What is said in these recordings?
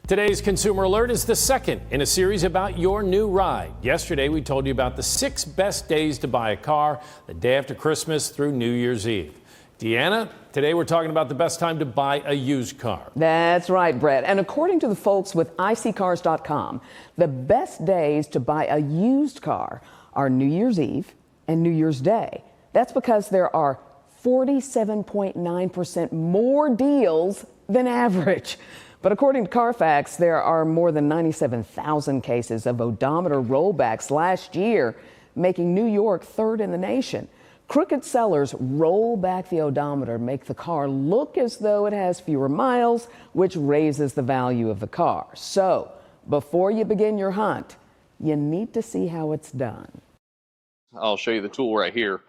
Today's Consumer Alert is the second in a series about your new ride. Yesterday, we told you about the 6 best days to buy a car, the day after Christmas through New Year's Eve. Deanna, today we're talking about the best time to buy a used car. That's right, Brett. And according to the folks with iSeeCars.com, the best days to buy a used car are New Year's Eve and New Year's Day. That's because there are 47.9% more deals than average. But according to Carfax, there are more than 97,000 cases of odometer rollbacks last year, making New York third in the nation. Crooked sellers roll back the odometer, make the car look as though it has fewer miles, which raises the value of the car. So, before you begin your hunt, you need to see how it's done. I'll show you the tool right here.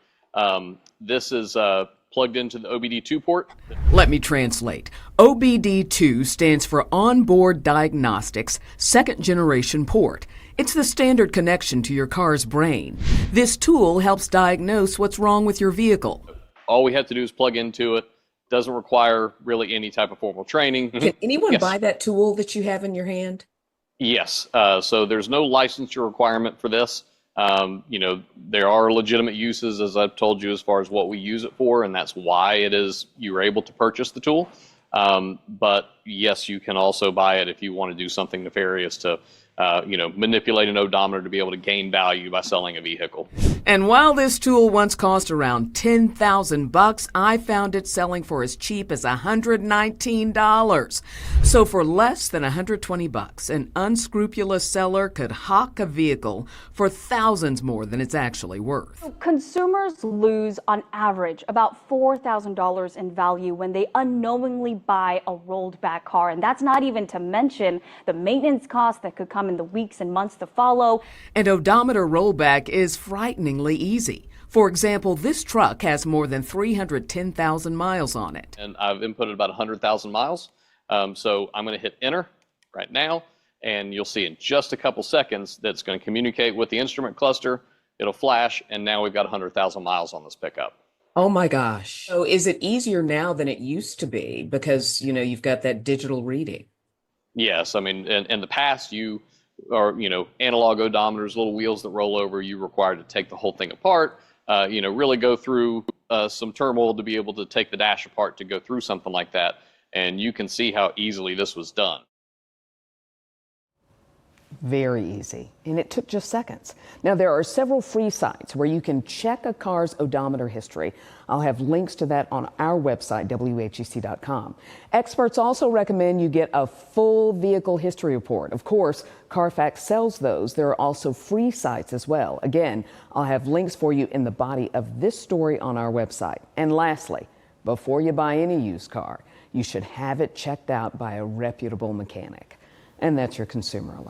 This is plugged into the OBD2 port. Let me translate. OBD2 stands for Onboard Diagnostics Second Generation Port. It's the standard connection to your car's brain. This tool helps diagnose what's wrong with your vehicle. All we have to do is plug into it. Doesn't require really any type of formal training. Can anyone Yes. buy that tool that you have in your hand? Yes. So there's no licensure requirement for this. There are legitimate uses, as I've told you, as far as what we use it for, and that's why it is you were able to purchase the tool. But yes, you can also buy it if you want to do something nefarious to, manipulate an odometer to be able to gain value by selling a vehicle. And while this tool once cost around $10,000, I found it selling for as cheap as $119. So for less than $120, an unscrupulous seller could hawk a vehicle for thousands more than it's actually worth. Consumers lose on average about $4,000 in value when they unknowingly buy a rolled back car. And that's not even to mention the maintenance costs that could come in the weeks and months to follow. And odometer rollback is frighteningly easy. For example, this truck has more than 310,000 miles on it. And I've inputted about 100,000 miles. So I'm going to hit enter right now, and you'll see in just a couple seconds that's going to communicate with the instrument cluster. It'll flash, and now we've got 100,000 miles on this pickup. Oh my gosh. So is it easier now than it used to be because, you've got that digital reading? Yes. I mean, in the past, analog odometers, little wheels that roll over, you required to take the whole thing apart, really go through some turmoil to be able to take the dash apart to go through something like that. And you can see how easily this was done. Very easy, and it took just seconds. Now, there are several free sites where you can check a car's odometer history. I'll have links to that on our website, WHEC.com. Experts also recommend you get a full vehicle history report. Of course, Carfax sells those. There are also free sites as well. Again, I'll have links for you in the body of this story on our website. And lastly, before you buy any used car, you should have it checked out by a reputable mechanic. And that's your Consumer Alert.